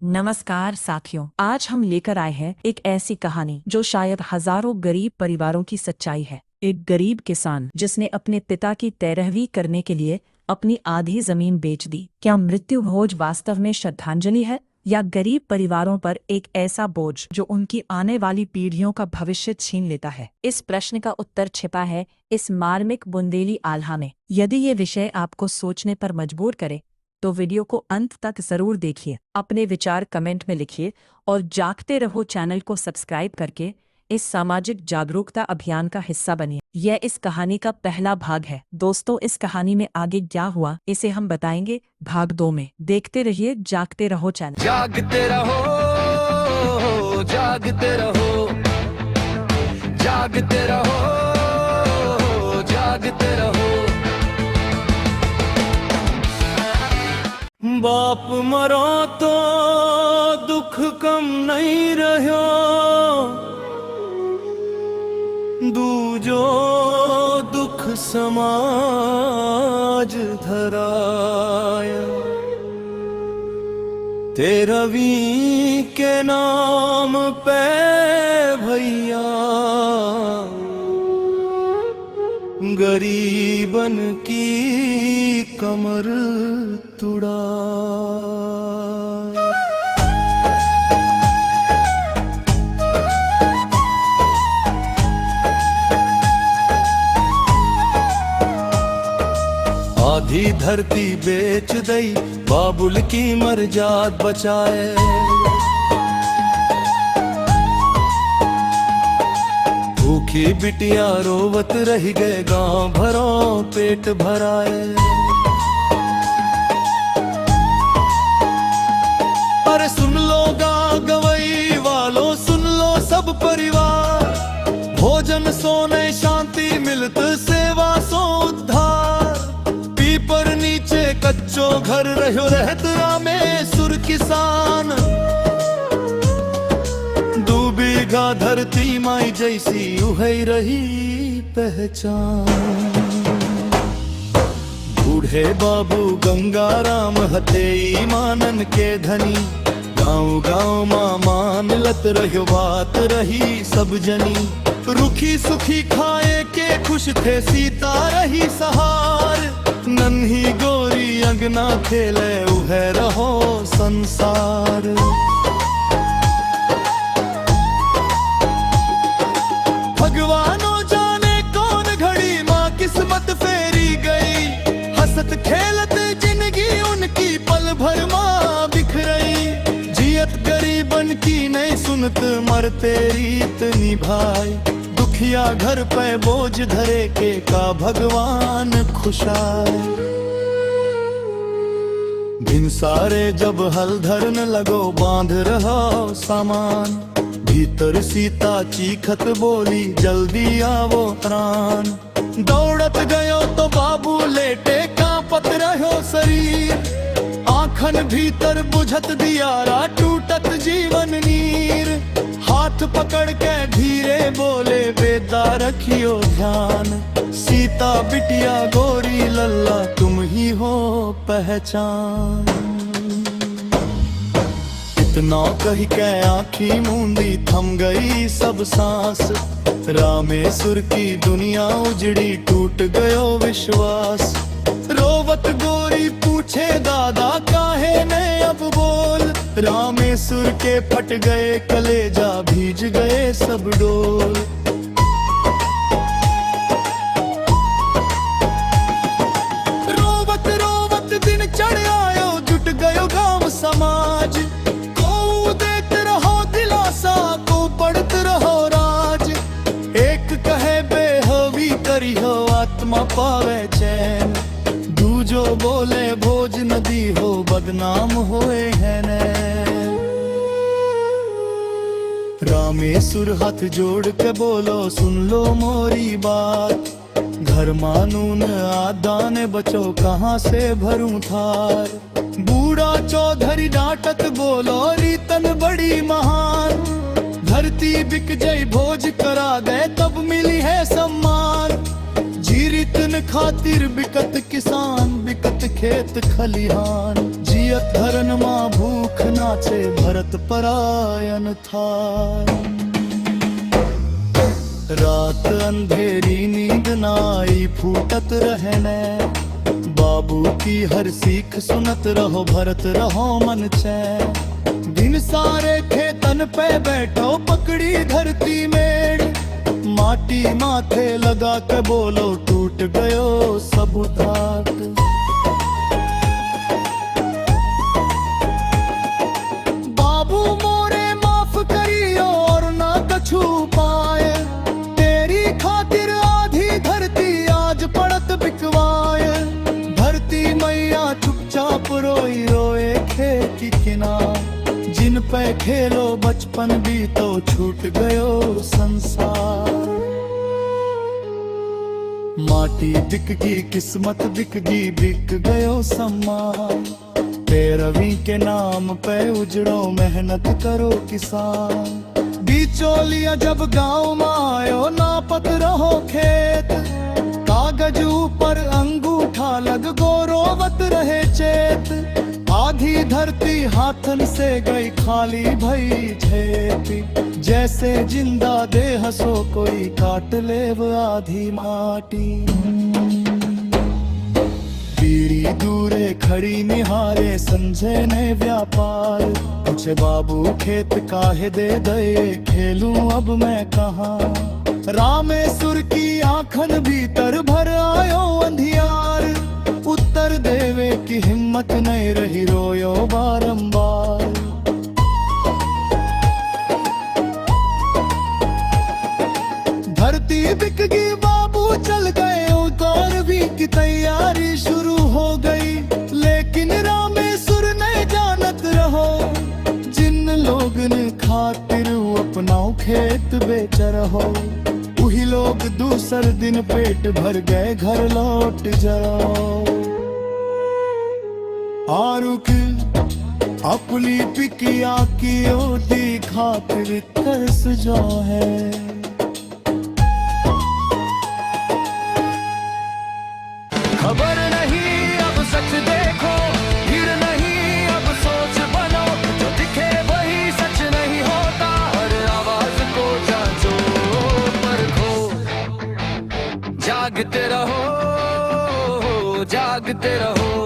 नमस्कार साथियों, आज हम लेकर आए हैं एक ऐसी कहानी जो शायद हजारों गरीब परिवारों की सच्चाई है। एक गरीब किसान जिसने अपने पिता की 13वीं करने के लिए अपनी आधी जमीन बेच दी। क्या मृत्यु भोज वास्तव में श्रद्धांजलि है या गरीब परिवारों पर एक ऐसा बोझ जो उनकी आने वाली पीढ़ियों का भविष्य छीन लेता है? इस प्रश्न का उत्तर छिपा है इस मार्मिक बुंदेली आल्हा में। यदि ये विषय आपको सोचने पर मजबूर करे तो वीडियो को अंत तक जरूर देखिए। अपने विचार कमेंट में लिखिए और जागते रहो चैनल को सब्सक्राइब करके इस सामाजिक जागरूकता अभियान का हिस्सा बनिए। यह इस कहानी का पहला भाग है। दोस्तों, इस कहानी में आगे क्या हुआ इसे हम बताएंगे भाग 2 में। देखते रहिए जागते रहो चैनल। जागते रहो, जागते रहो, जागते रहो, जागते रहो। बाप मरो तो दुख कम नहीं रहो, दूजो दुख समाज धराया। 13वीं के नाम पे भैया गरीबन की कमर तुड़ा। आधी धरती बेच दई बाबुल की मर्जाद बचाए। भूखी बिटिया रोवत रह गए गांव भरों पेट भराए। अरे सुन लो गा गवई वालों, सुन लो सब परिवार। भोजन सोने शांति मिलत सेवा सो उद्धार। पीपर नीचे कच्चो घर रहो रहत में सुर किसान। 2 बीघा धरती माई जैसी उहई रही पहचान। बूढ़े बाबू गंगाराम हते ईमानन के धनी। गाँव गाँव माँ मान लत रहो बात रही सब जनी। रुखी सुखी खाए के खुश थे सीता रही सहार। नन्ही गोरी अंगना खेले उहे रहो संसार। भगवानों जाने कौन घड़ी माँ किस्मत फेरी गई। हंसत खेलत जिंदगी उनकी पल भर माँ बिखरई। जियत गरीबन की नहीं सुनत मरते रीत निभाई। दुखिया घर पे बोझ धरे के का भगवान खुशाए। बिन सारे जब हल धरन लगो बांध रहो सामान। भीतर सीता चीखत बोली जल्दी आवो प्राण। दौड़त गयो तो बाबू लेटे कांपत रहो शरीर। आँखन भीतर बुझत दियारा टूटत जीवन नीर। हाथ पकड़ के धीरे बोले बेटा रखियो ध्यान। सीता बिटिया गोरी लल्ला तुम ही हो पहचान। इतना कह के आँखी मूंदी थम गई सब सांस। रामेश्वर की दुनिया उजड़ी टूट गयो विश्वास। रोवत गोरी पूछे दादा काहे ने अब बोल। रामेश्वर के फट गए कलेजा भीज गए सब डोल। रोवत रोवत दिन चढ़ आयो जुट गयो गांव समाज। को देख रहो दिलासा को पढ़त रहो राज। एक कहे बेहवी करी हो आत्मा पावे चैन। दूजो बोले भोज नदी हो बदनाम होए है ने। रामेश्वर हाथ जोड़ के बोलो सुन लो मोरी बात। घर मानून आदान बचो कहाँ से भरूं थार। बूढ़ा चौधरी डांटत बोलो रीतन बड़ी महान। धरती बिक जई भोज करा दे तब मिली है सम्मान। जीरितन खातिर बिकत किसान बिकत खेत खलिहान। जियत धरन माँ भूख नाचे भरत परायन था। रात अंधेरी नींद नाई फूटत रहने, बाबू की हर सीख सुनत रहो भरत रहो मन चैन। दिन सारे खेतन पे बैठो पकड़ी धरती मेड़, माटी माथे लगा के बोलो टूट गयो सब उधार। बाबू मोरे माफ करियो और ना कछु पाए, तेरी खातिर आधी धरती आज पड़त बिकवाए। धरती मैया चुपचाप रोई रोए खेत की किनार, जिन पे खेलो बचपन भी तो छूट गयो संसार। माटी बिक गई किस्मत बिक गई बिक गयो सम्मान, 13वीं के नाम पे उजड़ो मेहनत करो किसान। बिचौलिया जब गांव में आयो नापत रहो खेत, कागज ऊपर अंगूठा लग गोरोवत रहे चेत। आधी धरती हाथन से गई खाली भई झेपी, जैसे जिंदा दे हसो कोई काट लेव आधी माटी। पीढ़ी दूरे खड़ी निहारे संजय ने व्यापार, पूछे बाबू खेत काहे दे दे खेलूं अब मैं कहाँ। रामेश्वर की आंखन भीतर भर आयो अंधियार, उत्तर देवे की हिम्मत नहीं रही रोयो बारंबार। धरती बिक गई बाबू चल गए उतार भी की तैयारी शुरू हो गई, लेकिन रामेश्वर नहीं जानत रहो जिन लोग ने खातिर अपना खेत बेच रहो, वही लोग दूसर दिन पेट भर गए घर लौट जाओ। आरुक अपनी पिकिया की ओटी खातिर तरस जो है। खबर नहीं अब सच देखो, फिर नहीं अब सोच बनो, जो दिखे वही सच नहीं होता, हर आवाज को जांचो परखो। जागते रहो जागते रहो।